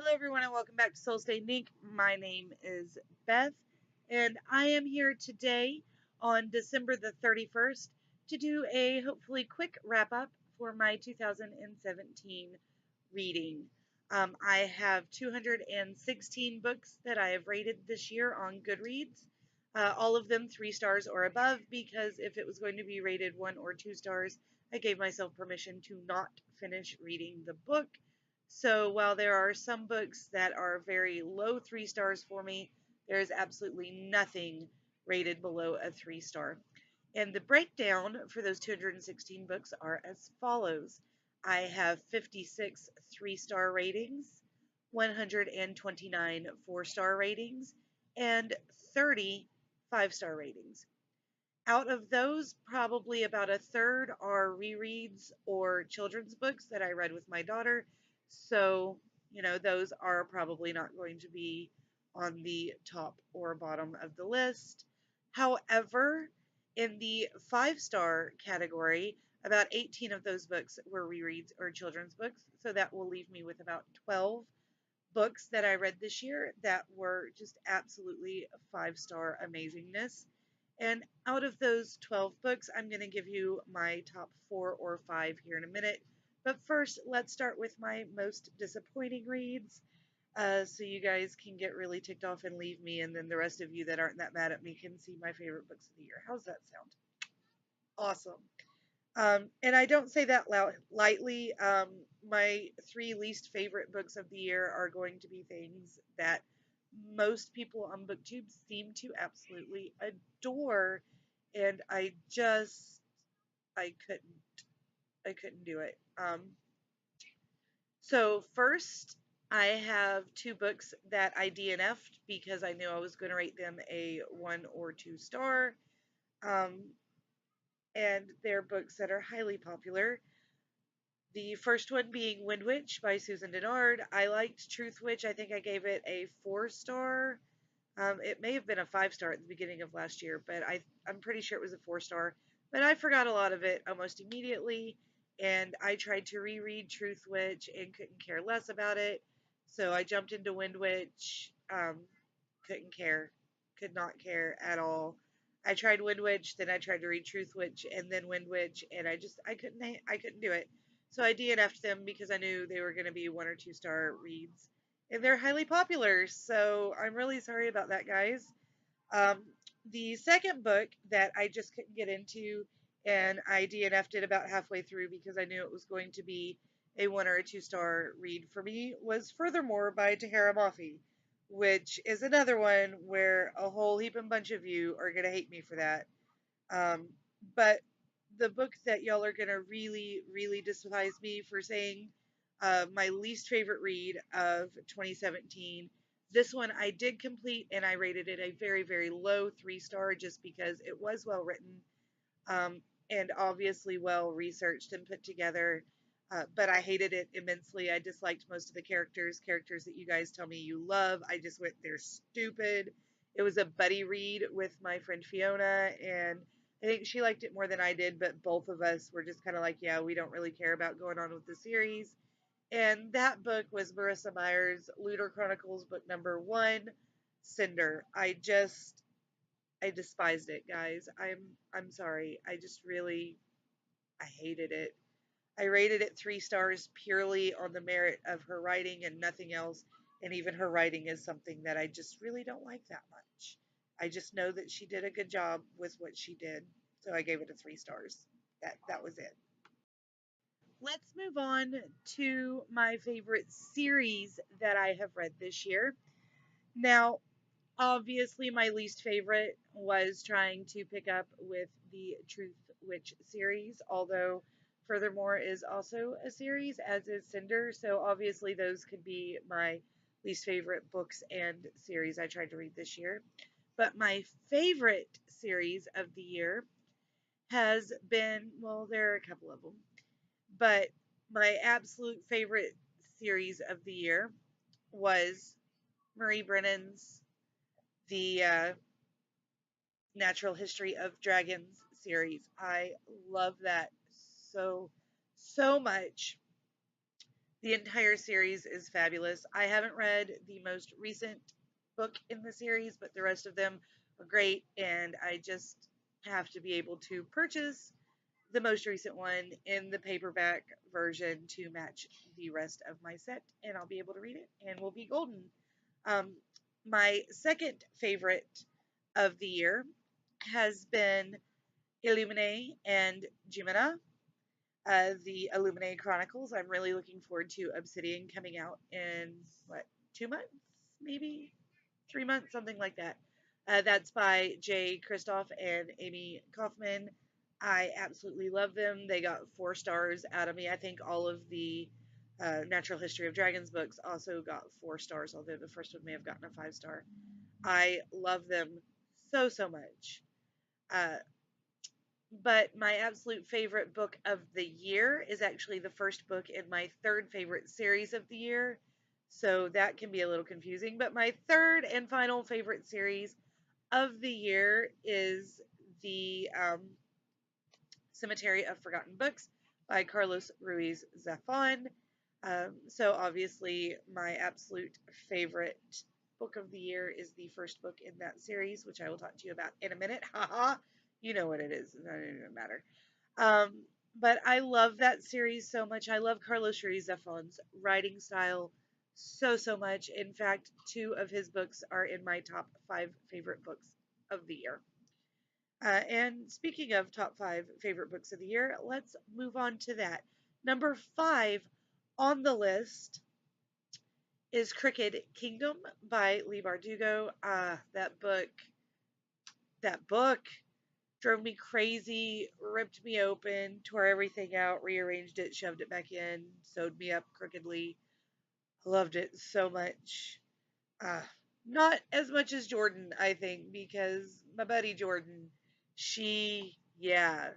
Hello, everyone, and welcome back to Soul State Inc. My name is Beth, and I am here today on December the 31st to do a hopefully quick wrap up for my 2017 reading. I have 216 books that I have rated this year on Goodreads, all of them 3 stars or above, because if it was going to be rated 1 or 2 stars, I gave myself permission to not finish reading the book. So while there are some books that are very low 3 stars for me, there is absolutely nothing rated below a 3 star. And the breakdown for those 216 books are as follows. I have 56 3 star ratings, 129 4 star ratings, and 30 5 star ratings. Out of those, probably about a third are rereads or children's books that I read with my daughter. So, those are probably not going to be on the top or bottom of the list. However, in the 5 star category, about 18 of those books were rereads or children's books. So that will leave me with about 12 books that I read this year that were just absolutely 5 star amazingness. And out of those 12 books, I'm going to give you my top 4 or 5 here in a minute. But first, let's start with my most disappointing reads, so you guys can get really ticked off and leave me, and then the rest of you that aren't that mad at me can see my favorite books of the year. How's that sound? Awesome. And I don't say that lightly. My 3 least favorite books of the year are going to be things that most people on BookTube seem to absolutely adore, and I couldn't do it. So first, I have 2 books that I DNF'd because I knew I was going to rate them a 1 or 2 star. Um, and they're books that are highly popular. The first one being Wind Witch by Susan Dennard. I liked Truth Witch. I think I gave it a 4 star. It may have been a 5 star at the beginning of last year, but I'm pretty sure it was a 4 star. But I forgot a lot of it almost immediately, and I tried to reread Truth Witch and couldn't care less about it. So I jumped into Wind Witch. Couldn't care, could not care at all. I tried Wind Witch, then I tried to read Truth Witch, and then Wind Witch, and I couldn't do it. So I DNF'd them because I knew they were going to be 1 or 2 star reads, and they're highly popular. So I'm really sorry about that, guys. Um, the second book that I just couldn't get into, and I DNF'd it about halfway through because I knew it was going to be a 1 or 2 star read for me, was Furthermore by Tahara Mafi, which is another one where a whole heap and bunch of you are going to hate me for that. Um, but the book that y'all are going to really, really despise me for saying my least favorite read of 2017. This one I did complete, and I rated it a very, very low 3 star just because it was well written, and obviously well researched and put together. But I hated it immensely. I disliked most of the characters that you guys tell me you love. I just went, they're stupid. It was a buddy read with my friend Fiona, and I think she liked it more than I did, but both of us were just kind of like, yeah, we don't really care about going on with the series. And that book was Marissa Meyer's Looter Chronicles book number 1, Cinder. I despised it, guys. I'm sorry. I hated it. I rated it 3 stars purely on the merit of her writing and nothing else. And even her writing is something that I just really don't like that much. I just know that she did a good job with what she did, so I gave it a 3 stars. That was it. Let's move on to my favorite series that I have read this year. Now, obviously, my least favorite was trying to pick up with the Truth Witch series, although Furthermore is also a series, as is Cinder, so obviously those could be my least favorite books and series I tried to read this year. But my favorite series of the year has been, well, there are a couple of them, but my absolute favorite series of the year was Marie Brennan's The Natural History of Dragons series. I love that so, so much. The entire series is fabulous. I haven't read the most recent book in the series, but the rest of them are great, and I just have to be able to purchase the most recent one in the paperback version to match the rest of my set, and I'll be able to read it, and we'll be golden. Um, my second favorite of the year has been Illumine and Jimena, the Illuminae Chronicles. I'm really looking forward to Obsidian coming out in what, 2 months, maybe 3 months, something like that. That's by Jay Kristoff and Amy Kaufman. I absolutely love them. They got 4 stars out of me. I think all of the Natural History of Dragons books also got 4 stars, although the first one may have gotten a 5 star. I love them so, so much. Uh, but my absolute favorite book of the year is actually the first book in my third favorite series of the year. So that can be a little confusing. But my third and final favorite series of the year is the Cemetery of Forgotten Books by Carlos Ruiz Zafon. So obviously, my absolute favorite book of the year is the first book in that series, which I will talk to you about in a minute. Haha, you know what it is. It doesn't matter. Um, but I love that series so much. I love Carlos Ruiz Zafon's writing style so, so much. In fact, 2 of his books are in my top 5 favorite books of the year. And speaking of top 5 favorite books of the year, let's move on to that. Number 5 on the list is Crooked Kingdom by Leigh Bardugo. That book drove me crazy, ripped me open, tore everything out, rearranged it, shoved it back in, sewed me up crookedly. Loved it so much. Uh, Not as much as Jordan, I think, because my buddy Jordan, yeah,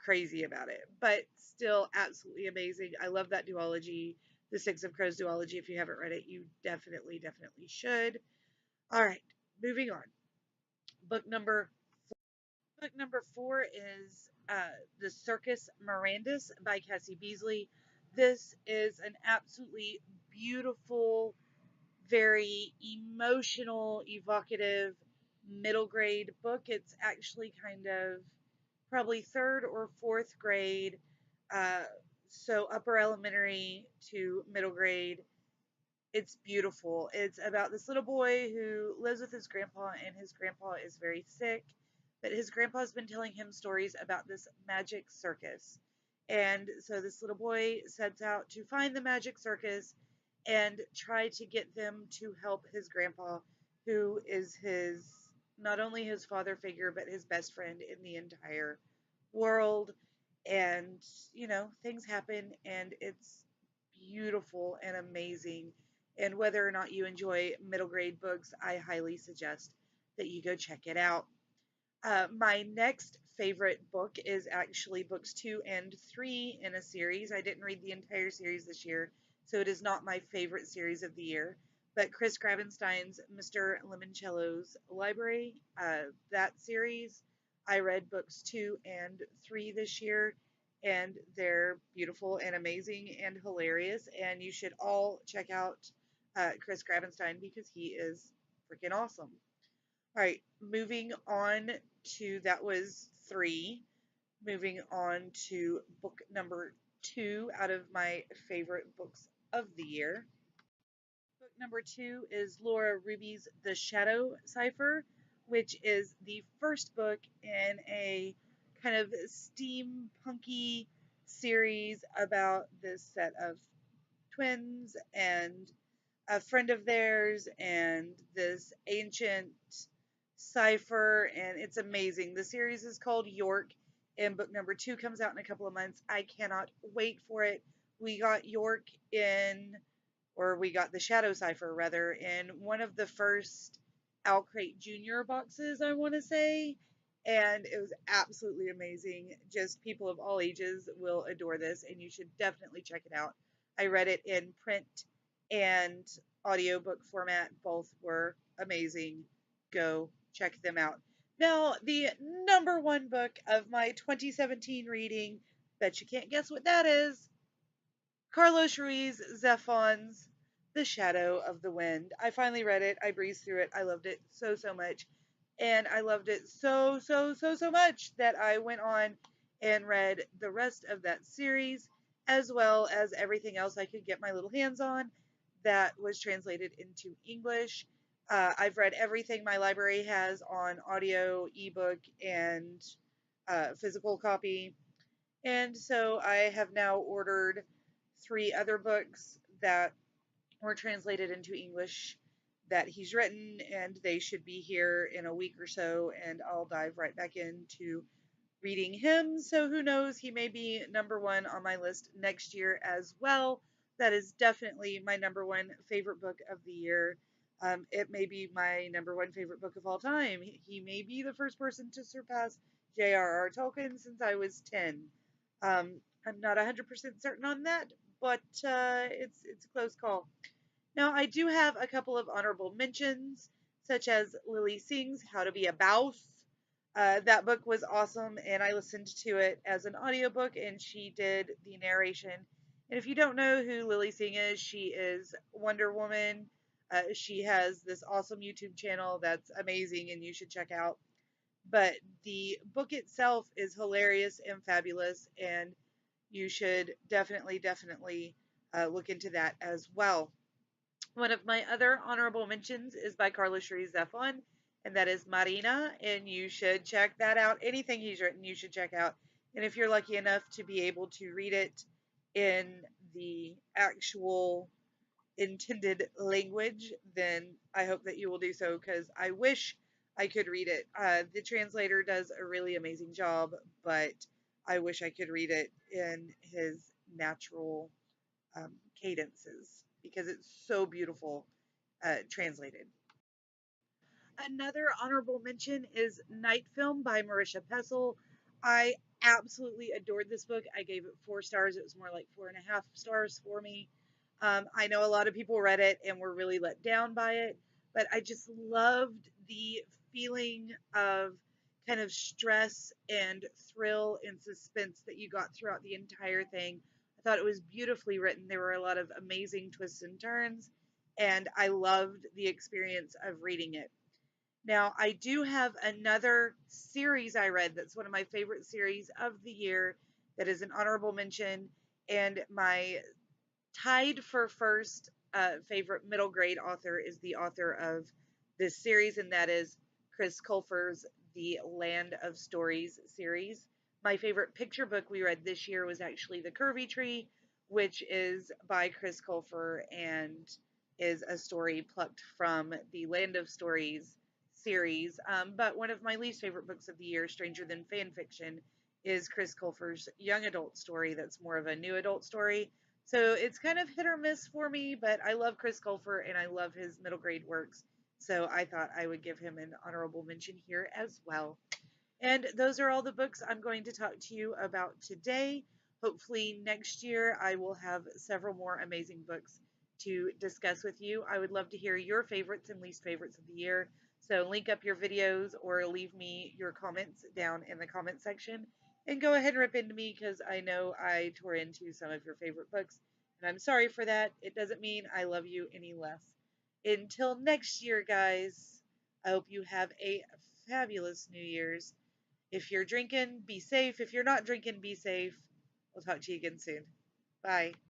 crazy about it, but still absolutely amazing. I love that duology, the Six of Crows duology. If you haven't read it, you definitely, definitely should. All right, moving on. Book number Book number 4 is The Circus Mirandus by Cassie Beasley. This is an absolutely beautiful, very emotional, evocative middle grade book. It's actually kind of probably third or fourth grade, uh, so upper elementary to middle grade. It's beautiful. It's about this little boy who lives with his grandpa, and his grandpa is very sick. But his grandpa's been telling him stories about this magic circus. And so this little boy sets out to find the magic circus and try to get them to help his grandpa, who is his not only his father figure, but his best friend in the entire world. And, things happen, and it's beautiful and amazing. And whether or not you enjoy middle grade books, I highly suggest that you go check it out. My next favorite book is actually books 2 and 3 in a series. I didn't read the entire series this year, so it is not my favorite series of the year. But Chris Gravenstein's Mr. Limoncello's Library, that series, I read books 2 and 3 this year, and they're beautiful and amazing and hilarious. And you should all check out Chris Gravenstein because he is freaking awesome. All right, moving on to that was 3. Moving on to book number 2 out of my favorite books of the year. Book number 2 is Laura Ruby's The Shadow Cipher, which is the first book in a kind of steampunky series about this set of twins and a friend of theirs and this ancient cipher, and it's amazing. The series is called York, and book number 2 comes out in a couple of months. I cannot wait for it. We got York we got the Shadow Cipher rather, in one of the first Owl Crate Junior boxes, I want to say, and it was absolutely amazing. Just people of all ages will adore this, and you should definitely check it out. I read it in print and audiobook format. Both were amazing. Go check them out. Now, the number 1 book of my 2017 reading, bet you can't guess what that is. Carlos Ruiz Zafon's The Shadow of the Wind. I finally read it. I breezed through it. I loved it so, so much. And I loved it so, so, so, so much that I went on and read the rest of that series, as well as everything else I could get my little hands on that was translated into English. I've read everything my library has on audio, ebook, and physical copy. And so I have now ordered three other books that were translated into English that he's written, and they should be here in a week or so, and I'll dive right back into reading him. So who knows, he may be number one on my list next year as well. That is definitely my number one favorite book of the year. It may be my number one favorite book of all time. He may be the first person to surpass J.R.R. Tolkien since I was 10. I'm not 100% certain on that, but it's a close call. Now, I do have a couple of honorable mentions, such as Lily Singh's How to Be a Bouse. That book was awesome, and I listened to it as an audiobook, and she did the narration. And if you don't know who Lily Singh is, she is Wonder Woman. She has this awesome YouTube channel that's amazing, and you should check out. But the book itself is hilarious and fabulous, and you should definitely, definitely look into that as well. One of my other honorable mentions is by Carlos Ruiz Zafon, and that is Marina, and you should check that out. Anything he's written, you should check out. And if you're lucky enough to be able to read it in the actual intended language, then I hope that you will do so because I wish I could read it. The translator does a really amazing job, but I wish I could read it in his natural cadences because it's so beautiful translated. Another honorable mention is Night Film by Marisha Pessel. I absolutely adored this book. I gave it 4 stars. It was more like 4.5 stars for me. I know a lot of people read it and were really let down by it, but I just loved the feeling of kind of stress and thrill and suspense that you got throughout the entire thing. I thought it was beautifully written. There were a lot of amazing twists and turns, and I loved the experience of reading it. Now, I do have another series I read that's one of my favorite series of the year that is an honorable mention, and my tied for first favorite middle grade author is the author of this series, and that is Chris Colfer's The Land of Stories series. My favorite picture book we read this year was actually The Curvy Tree, which is by Chris Colfer and is a story plucked from the Land of Stories series. But one of my least favorite books of the year, Stranger Than Fan Fiction, is Chris Colfer's young adult story that's more of a new adult story. So it's kind of hit or miss for me, but I love Chris Colfer and I love his middle grade works. So I thought I would give him an honorable mention here as well. And those are all the books I'm going to talk to you about today. Hopefully, next year I will have several more amazing books to discuss with you. I would love to hear your favorites and least favorites of the year. So, link up your videos or leave me your comments down in the comment section. And go ahead and rip into me because I know I tore into some of your favorite books. And I'm sorry for that. It doesn't mean I love you any less. Until next year, guys, I hope you have a fabulous New Year's. If you're drinking, be safe. If you're not drinking, be safe. We'll talk to you again soon. Bye.